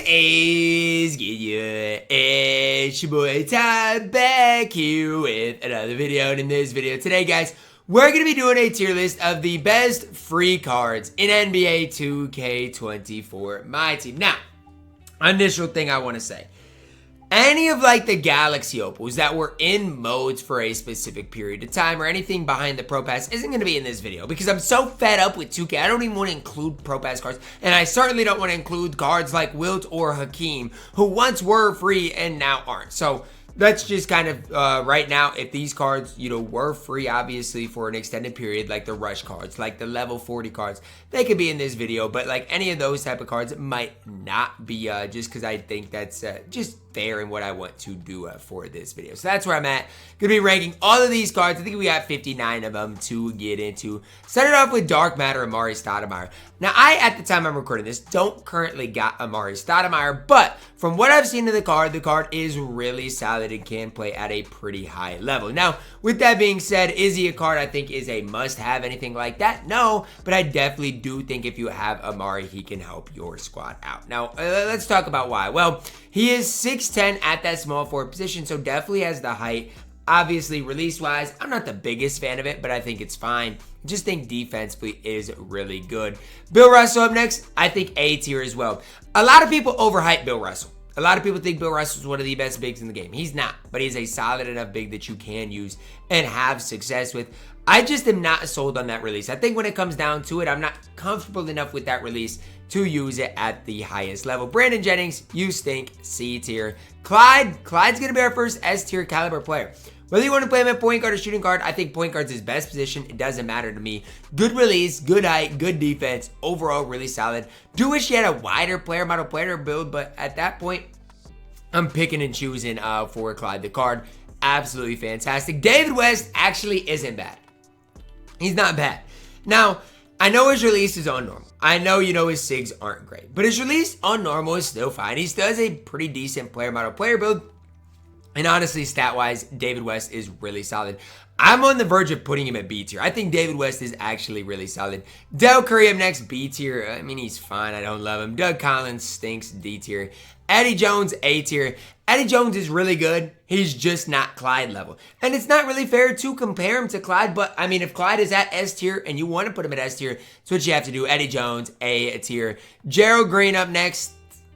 is good? It's your boy Ty back here with another video. And in this video today, guys, we're going to be doing a tier list of the best free cards in NBA 2K24 MyTEAM. Now, initial thing I want to say. Any of like the Galaxy Opals that were in modes for a specific period of time or anything behind the Pro Pass isn't going to be in this video because I'm so fed up with 2K. I don't even want to include Pro Pass cards, and I certainly don't want to include cards like Wilt or Hakeem who once were free and now aren't. So that's just kind of right now, if these cards, were free, obviously, for an extended period, like the Rush cards, like the level 40 cards, they could be in this video. But like any of those type of cards might not be, just because I think that's just fair in what I want to do for this video. So that's where I'm at. Gonna be ranking all of these cards. I think we got 59 of them to get into. Started off with Dark Matter, Amari Stoudemire. Now, at the time I'm recording this, don't currently got Amari Stoudemire, but from what I've seen of the card is really solid and can play at a pretty high level. Now, with that being said, is he a card I think is a must-have, anything like that? No, but I definitely do think if you have Amari, he can help your squad out. Now, let's talk about why. Well, he is 6'10" at that small forward position, so definitely has the height. Obviously, release-wise, I'm not the biggest fan of it, but I think it's fine. Just think defensively is really good. Bill Russell up next, I think A tier as well. A lot of people overhype Bill Russell. A lot of people think Bill Russell is one of the best bigs in the game. He's not, but he's a solid enough big that you can use and have success with. I just am not sold on that release. I think when it comes down to it, I'm not comfortable enough with that release to use it at the highest level. Brandon Jennings, you stink, C tier. Clyde's going to be our first S tier caliber player. Whether you want to play him at point guard or shooting guard, I think point guard's his best position. It doesn't matter to me. Good release, good height, good defense. Overall, really solid. Do wish he had a wider player model player build, but at that point, I'm picking and choosing for Clyde the card. Absolutely fantastic. David West actually isn't bad. He's not bad. Now, I know his release is on normal. I know, his SIGs aren't great, but his release on normal is still fine. He still has a pretty decent player model player build. And honestly, stat-wise, David West is really solid. I'm on the verge of putting him at B tier. I think David West is actually really solid. Del Curry up next, B tier. I mean, he's fine. I don't love him. Doug Collins stinks, D tier. Eddie Jones, A tier. Eddie Jones is really good. He's just not Clyde level. And it's not really fair to compare him to Clyde, but I mean, if Clyde is at S tier and you want to put him at S tier, that's what you have to do. Eddie Jones, A tier. Gerald Green up next.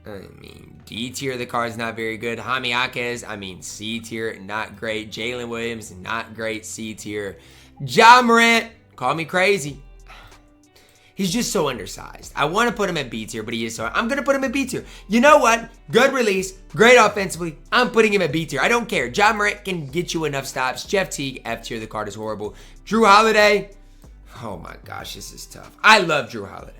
I mean, D tier, the card's not very good. Jaime Jaquez, C tier, not great. Jalen Williams, not great, C tier. Ja Morant, call me crazy. He's just so undersized. I want to put him at B tier, but he is so... I'm going to put him at B tier. You know what? Good release, great offensively. I'm putting him at B tier. I don't care. Ja Morant can get you enough stops. Jeff Teague, F tier, the card is horrible. Drew Holiday, oh my gosh, this is tough. I love Drew Holiday.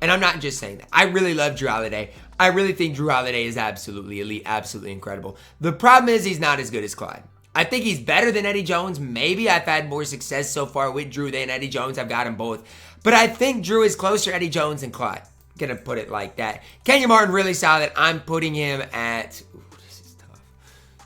And I'm not just saying that. I really love Drew Holiday. I really think Drew Holiday is absolutely elite, absolutely incredible. The problem is he's not as good as Clyde. I think he's better than Eddie Jones. Maybe I've had more success so far with Drew than Eddie Jones. I've got them both. But I think Drew is closer to Eddie Jones than Clyde. I'm going to put it like that. Kenyon Martin, really solid. I'm putting him at... Ooh, this is tough.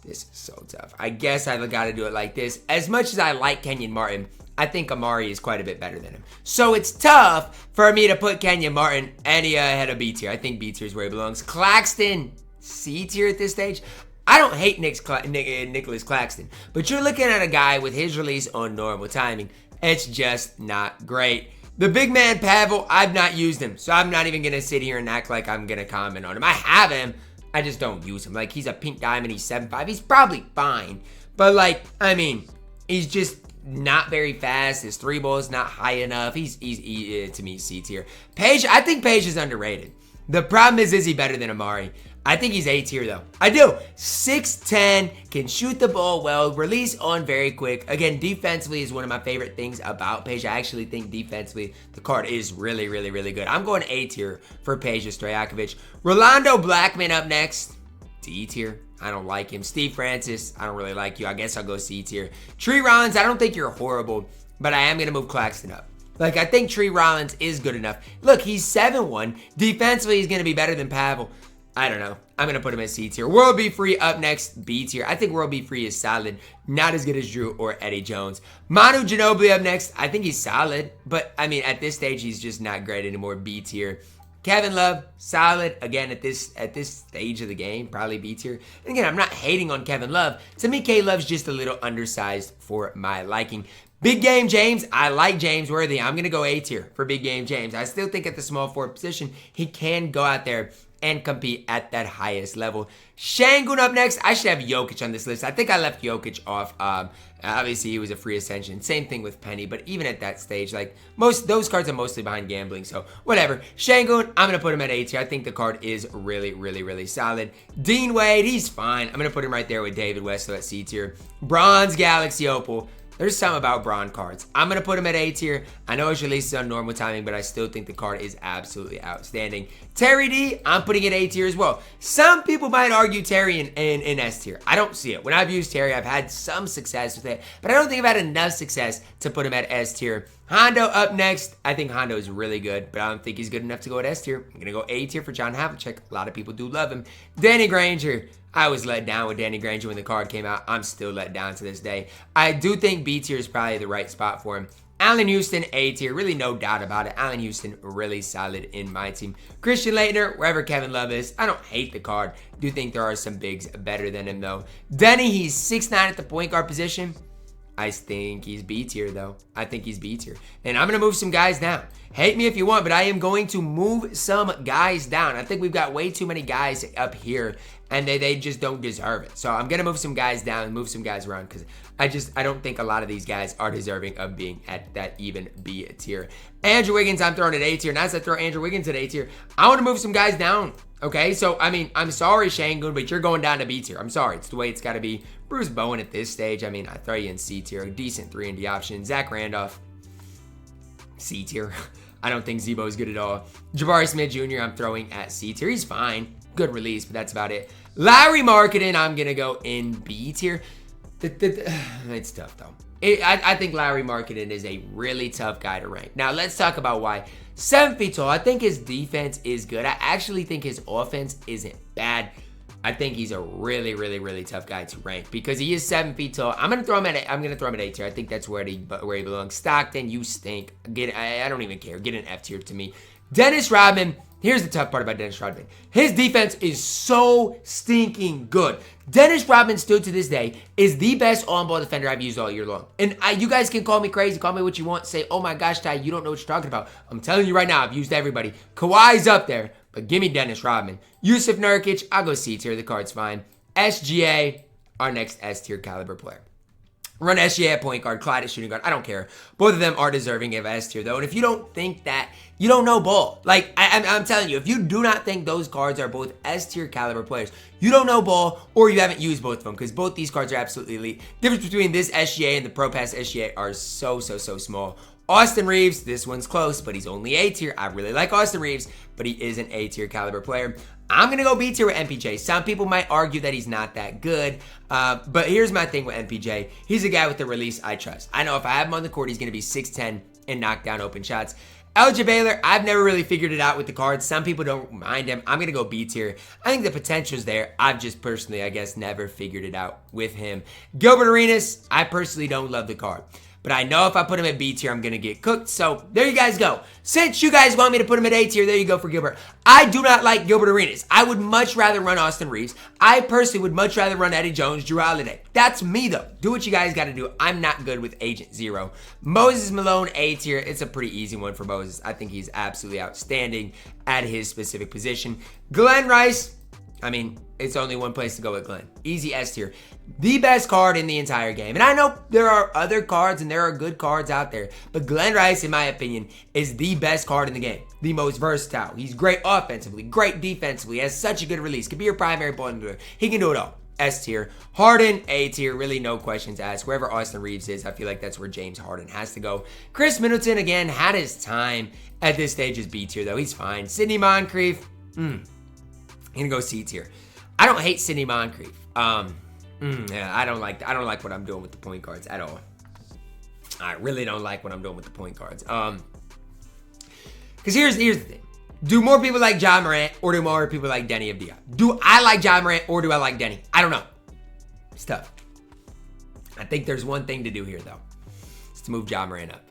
This is so tough. I guess I've got to do it like this. As much as I like Kenyon Martin, I think Amari is quite a bit better than him. So it's tough for me to put Kenyon Martin any ahead of B tier. I think B tier is where he belongs. Claxton, C tier at this stage. I don't hate Nicholas Claxton, but you're looking at a guy with his release on normal timing. It's just not great. The big man Pavel, I've not used him, so I'm not even going to sit here and act like I'm going to comment on him. I have him, I just don't use him. Like, he's a pink diamond, he's 7'5". He's probably fine, but like, I mean, he's just not very fast. His three ball is not high enough. He's to me, C tier. Page, I think Page is underrated. The problem is he better than Amari? I think he's A tier though. I do. 6'10", can shoot the ball well, release on very quick. Again, defensively is one of my favorite things about Page. I actually think defensively the card is really, really, really good. I'm going A tier for Page Stojakovic. Rolando Blackman up next. D tier. I don't like him. Steve Francis, I don't really like you. I guess I'll go C tier. Tree Rollins, I don't think you're horrible, but I am going to move Claxton up. Like, I think Tree Rollins is good enough. Look, he's 7'1". Defensively, he's going to be better than Pavel. I don't know. I'm going to put him at C tier. World Be Free up next, B tier. I think World Be Free is solid. Not as good as Drew or Eddie Jones. Manu Ginobili up next. I think he's solid. But, I mean, at this stage, he's just not great anymore. B tier. Kevin Love, solid. Again, at this stage of the game, probably B tier. And again, I'm not hating on Kevin Love. To me, K-Love's just a little undersized for my liking. Big Game James, I like James Worthy. I'm going to go A tier for Big Game James. I still think at the small forward position, he can go out there and compete at that highest level. Şengün up next. I should have Jokic on this list. I think I left Jokic off. Obviously, he was a free ascension. Same thing with Penny, but even at that stage, like those cards are mostly behind gambling, so whatever. Şengün, I'm going to put him at A tier. I think the card is really, really, really solid. Dean Wade, he's fine. I'm going to put him right there with David Westphal at C tier. Bronze Galaxy Opal. There's something about bronze cards. I'm going to put him at A tier. I know it's released on normal timing, but I still think the card is absolutely outstanding. Terry D, I'm putting it A tier as well. Some people might argue Terry in S tier. I don't see it. When I've used Terry, I've had some success with it, but I don't think I've had enough success to put him at S tier. Hondo up next. I think Hondo is really good, but I don't think he's good enough to go at S tier. I'm going to go A tier for John Havlicek. A lot of people do love him. Danny Granger. I was let down with Danny Granger when the card came out. I'm still let down to this day. I do think B tier is probably the right spot for him. Allen Houston, A tier. Really no doubt about it. Allen Houston, really solid in my team. Christian Laettner, wherever Kevin Love is. I don't hate the card. Do think there are some bigs better than him, though. Denny, he's 6'9" at the point guard position. I think he's B tier, though. I think he's B tier. And I'm going to move some guys down. Hate me if you want, but I am going to move some guys down. I think we've got way too many guys up here, and they just don't deserve it. So I'm going to move some guys down and move some guys around because I don't think a lot of these guys are deserving of being at that even B tier. Andrew Wiggins, I'm throwing at A tier. And as I throw Andrew Wiggins at A tier, I want to move some guys down. Okay, so, I mean, I'm sorry, Şengün, but you're going down to B tier. I'm sorry. It's the way it's got to be. Bruce Bowen at this stage, I mean, I throw you in C tier. Decent 3-and-D option. Zach Randolph, C tier. I don't think Zebo is good at all. Jabari Smith Jr., I'm throwing at C tier. He's fine. Good release, but that's about it. Larry Marketing, I'm going to go in B tier. It's tough, though. I think Larry Marketing is a really tough guy to rank. Now, let's talk about why. 7 feet tall. I think his defense is good. I actually think his offense isn't bad. I think he's a really, really, really tough guy to rank because he is 7 feet tall. I'm gonna throw him at A tier. I think that's where he belongs. Stockton, you stink. I don't even care. Get an F tier to me. Dennis Rodman. Here's the tough part about Dennis Rodman. His defense is so stinking good. Dennis Rodman still to this day is the best on-ball defender I've used all year long. And you guys can call me crazy, call me what you want, say, oh my gosh, Ty, you don't know what you're talking about. I'm telling you right now, I've used everybody. Kawhi's up there, but give me Dennis Rodman. Yusuf Nurkic, I'll go C tier, the card's fine. SGA, our next S tier caliber player. Run SGA at point guard, Clyde at shooting guard. I don't care. Both of them are deserving of S tier, though. And if you don't think that, you don't know ball. Like, I'm telling you, if you do not think those cards are both S tier caliber players, you don't know ball or you haven't used both of them because both these cards are absolutely elite. Difference between this SGA and the Pro Pass SGA are so small. Austin Reeves, this one's close, but he's only A tier. I really like Austin Reeves, but he is an A tier caliber player. I'm going to go B tier with MPJ. Some people might argue that he's not that good, but here's my thing with MPJ. He's a guy with the release I trust. I know if I have him on the court, he's going to be 6'10" and knock down open shots. LJ Baylor, I've never really figured it out with the cards. Some people don't mind him. I'm going to go B tier. I think the potential's there. I've just personally, I guess, never figured it out with him. Gilbert Arenas, I personally don't love the card. But I know if I put him at B tier, I'm going to get cooked. So there you guys go. Since you guys want me to put him at A tier, there you go for Gilbert. I do not like Gilbert Arenas. I would much rather run Austin Reeves. I personally would much rather run Eddie Jones, Jrue Holiday. That's me, though. Do what you guys got to do. I'm not good with Agent Zero. Moses Malone, A tier. It's a pretty easy one for Moses. I think he's absolutely outstanding at his specific position. Glenn Rice. I mean, it's only one place to go with Glenn. Easy S tier. The best card in the entire game. And I know there are other cards and there are good cards out there. But Glenn Rice, in my opinion, is the best card in the game. The most versatile. He's great offensively, great defensively. Has such a good release. Could be your primary ball handler. He can do it all. S tier. Harden, A tier. Really no questions asked. Wherever Austin Reeves is, I feel like that's where James Harden has to go. Chris Middleton, again, had his time. At this stage is B tier, though. He's fine. Sidney Moncrief, I'm gonna go C tier. I don't hate Sidney Moncrief. Yeah, I don't like what I'm doing with the point guards at all. I really don't like what I'm doing with the point guards. Because here's the thing. Do more people like Ja Morant or do more people like Denny Avdia? Do I like Ja Morant or do I like Denny? I don't know. It's tough. I think there's one thing to do here, though. It's to move Ja Morant up.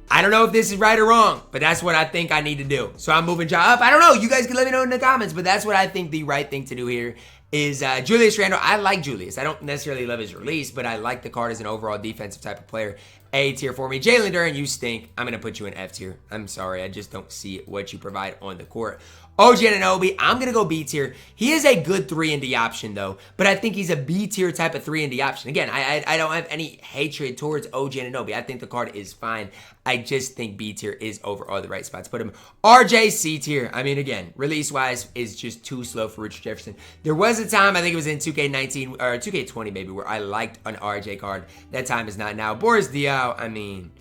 I don't know if this is right or wrong, but that's what I think I need to do. So I'm moving Ja up. I don't know. You guys can let me know in the comments, but that's what I think the right thing to do here is Julius Randle. I like Julius. I don't necessarily love his release, but I like the card as an overall defensive type of player. A tier for me. Jalen Duren, you stink. I'm going to put you in F tier. I'm sorry. I just don't see what you provide on the court. OG Anunoby, I'm going to go B tier. He is a good 3-and-D option, though, but I think he's a B tier type of 3-and-D option. Again, I don't have any hatred towards OG Anunoby. I think the card is fine. I just think B tier is overall the right spot to put him. RJ C tier. I mean, again, release-wise is just too slow for Richard Jefferson. There was a time, I think it was in 2K19 or 2K20 maybe, where I liked an RJ card. That time is not now. Boris Diaw, I mean,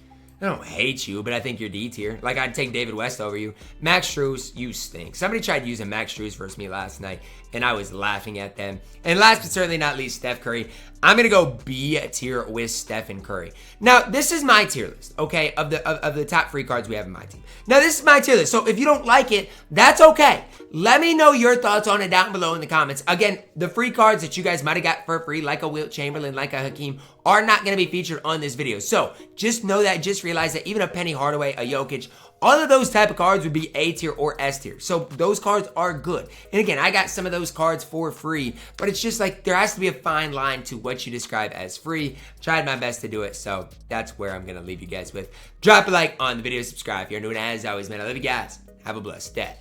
I don't hate you, but I think you're D tier. Like, I'd take David West over you. Max Strus, you stink. Somebody tried using Max Strus versus me last night, and I was laughing at them. And last but certainly not least, Steph Curry. I'm going to go B tier with Stephen Curry. Now, this is my tier list, okay, of the top free cards we have in my team. Now, this is my tier list, so if you don't like it, that's okay. Let me know your thoughts on it down below in the comments. Again, the free cards that you guys might have got for free, like a Wilt Chamberlain, like a Hakeem, are not going to be featured on this video. So, just know that, just realize that even a Penny Hardaway, a Jokic, all of those type of cards would be A tier or S tier. So, those cards are good. And again, I got some of those cards for free, but it's just like there has to be a fine line to what you describe as free. Tried my best to do it, so that's where I'm going to leave you guys with. Drop a like on the video, subscribe if you're new, and as always, man, I love you guys. Have a blessed day.